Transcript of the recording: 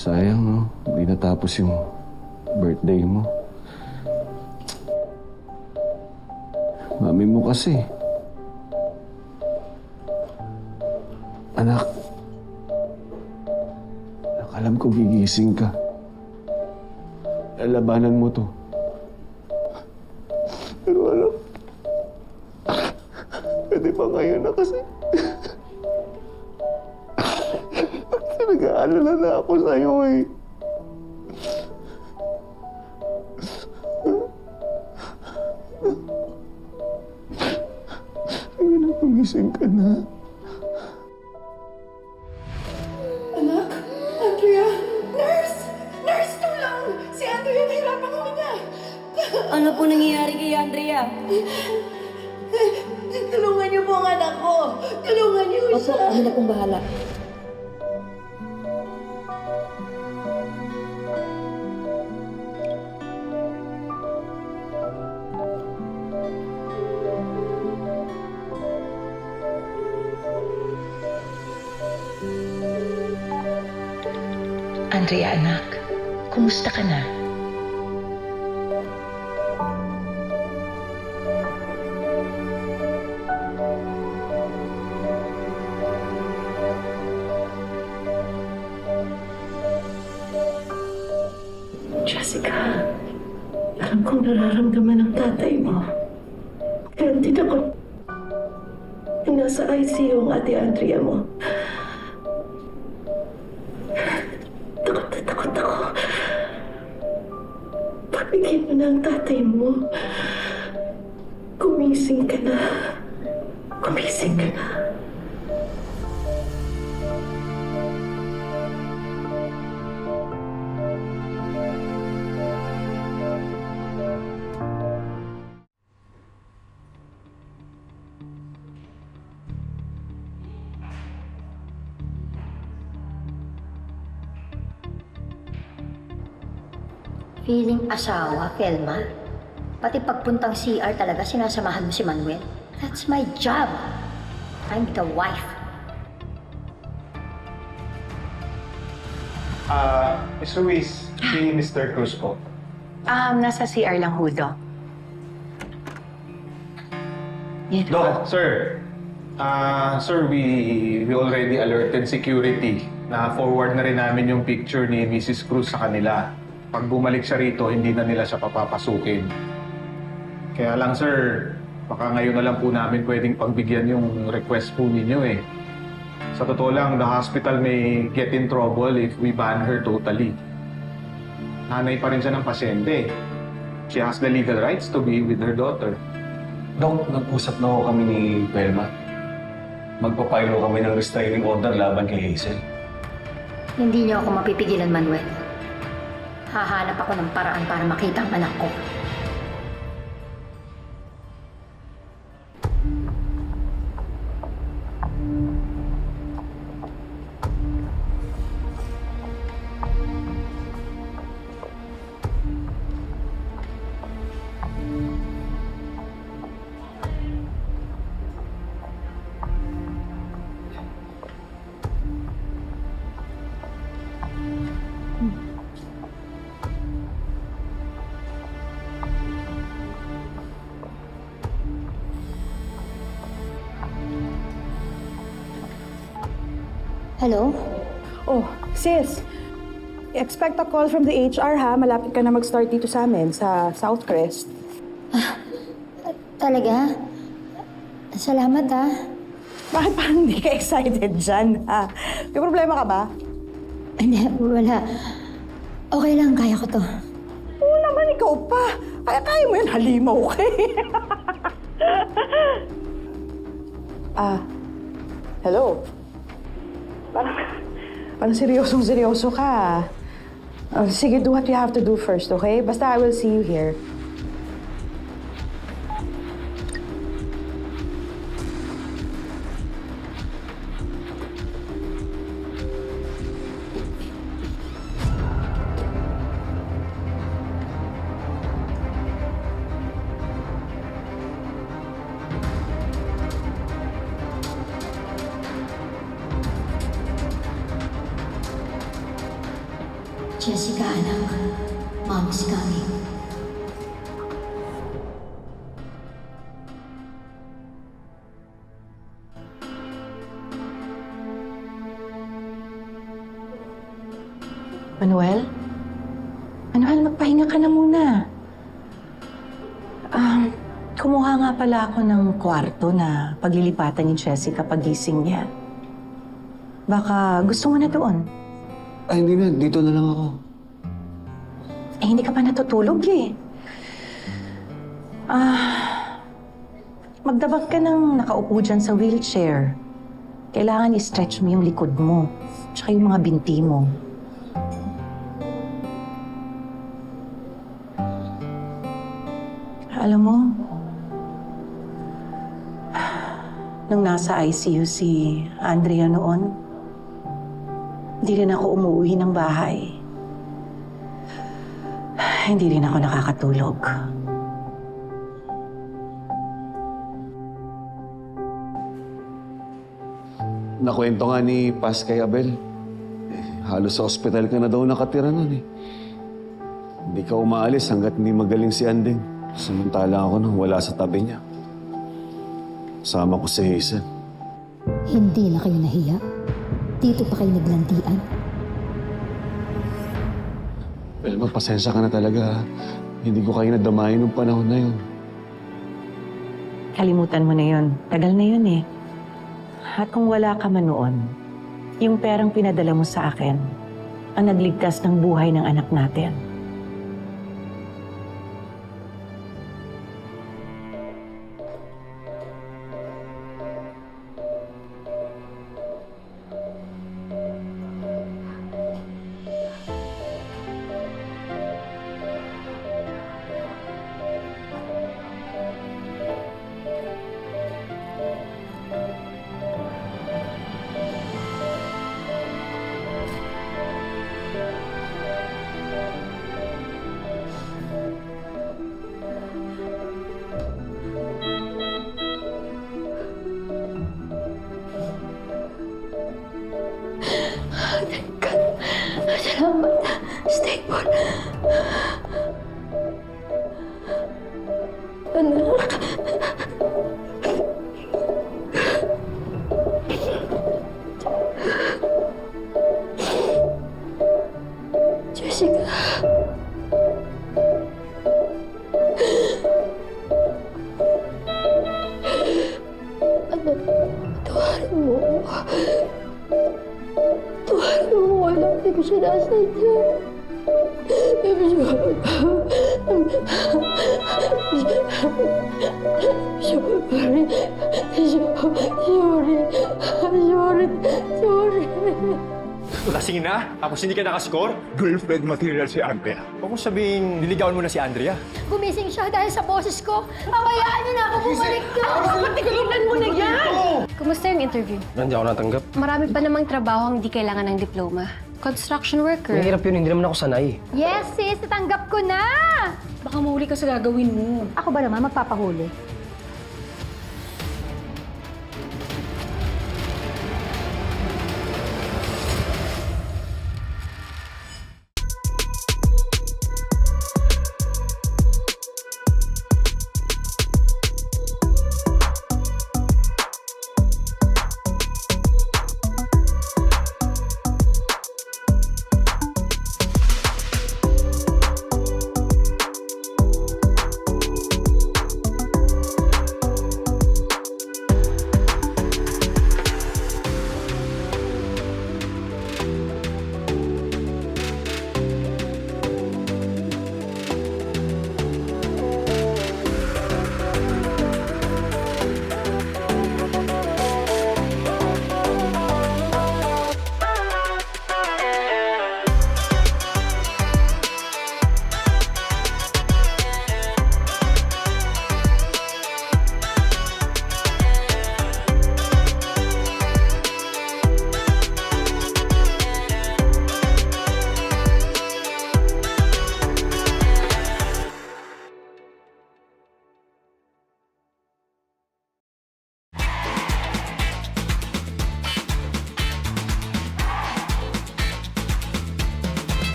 Sayang, no? Hindi natapos yung birthday mo. Mami mo kasi. Anak, alam ko gigising ka. Lalabanan mo to. Pero alam, pwede pa ngayon na kasi. Nag-aalala na ako sa'yo eh. Sige na, pagising ka na. Anak? Andrea? Nurse! Nurse, tulong! Si Andrea nahirapang huminga! Ano po nangyayari kay Andrea? Tulungan niyo po ang anak ko! Tulungan niyo Opo, siya! kami na pong bahala. Andrea, anak, kumusta ka na? Jessica, alam kong nararamdaman ng tatay mo. Kaya din ako nasa ICU ang ate Andrea mo. Takot na takot ako. Pagbigyan mo na ang tatay mo. Gumising ka na. Gumising ka na. Feeling asawa, Felma. Pati pagpuntang CR talaga sinasamahan mo si Manuel. That's my job. I'm the wife. Miss Ruiz, si Mr. Cruz po. Nasa CR lang, Hudo. Yan. Doc, sir. Sir, we already alerted security na forward na rin namin yung picture ni Mrs. Cruz sa kanila. Pag bumalik siya rito, hindi na nila siya papapasukin. Kaya lang, sir, baka ngayon na lang po namin pwedeng pagbigyan yung request po ninyo eh. Sa totoo lang, the hospital may get in trouble if we ban her totally. Nanay pa rin siya ng pasyente. She has the legal rights to be with her daughter. Dok, nag-usap na ho kami ni Velma. Magpapaylo kami ng restraining order laban kay Hazel. Hindi niyo ako mapipigilan, Manuel. Hahanap ako ng paraan para makita ang anak ko. Hello? Oh, sis. Expect a call from the HR ha. Malapit ka na mag-start dito sa amin, sa Southcrest. Talaga? Salamat ha. Bakit parang hindi ka excited dyan ha? May problema ka ba? Hindi, wala. Okay lang, kaya ko to. Oo naman, ikaw pa. Kaya mo yan, halimaw ka eh. Hello? Parang seryosong-seryoso ka. Sige, do what you have to do first, okay? Basta I will see you here. Jessica, anak. Mom is coming. Manuel? Manuel, magpahinga ka na muna. Kumuha nga pala ako ng kwarto na paglilipatan ni Jessica pagising niya. Baka gusto mo na doon. Ay, hindi na. Dito na lang ako. Eh, hindi ka pa natutulog eh. Magdabag ka ng nakaupo dyan sa wheelchair. Kailangan i-stretch mo yung likod mo, tsaka yung mga binti mo. Alam mo, nung nasa ICU si Andrea noon, hindi rin ako umuwi ng bahay. Hindi rin ako nakakatulog. Nakwento nga ni Paz kay Abel. Halos sa ospital ka na daw nakatira nun eh. Hindi ka umaalis hanggat hindi magaling si Andeng. Samantala ako nang wala sa tabi niya. Sama ko si Hazel. Hindi na kayo nahiya? Dito pa kayo naglandian? Belma, pasensya ka na talaga ha. Hindi ko kayo nadamayin nung panahon na yun. Kalimutan mo na yun. Tagal na yun eh. At kung wala ka man noon, yung perang pinadala mo sa akin ang nagligtas ng buhay ng anak natin. Salamat. Stable. Anak. Jessica. Anak, tuwarin mo. Tuwarin mo. Alam, hindi ko siya nasadya. Sorry. Lasing na, tapos hindi ka nakascore? Girlfriend material si Andrea. Huwag mong sabihing niligawan mo na si Andrea. Gumising siya dahil sa boses ko. Pabayaan niyo na ako bumalik ka. Patigilan mo na yan! Kumusta yung interview? Hindi ako natanggap. Marami pa namang trabaho ang hindi kailangan ng diploma. Construction worker. Mahirap yun, hindi naman ako sanay. Yes, sis. Natanggap ko na. Baka mahuli ka sa gagawin mo. Ako ba naman magpapahuli?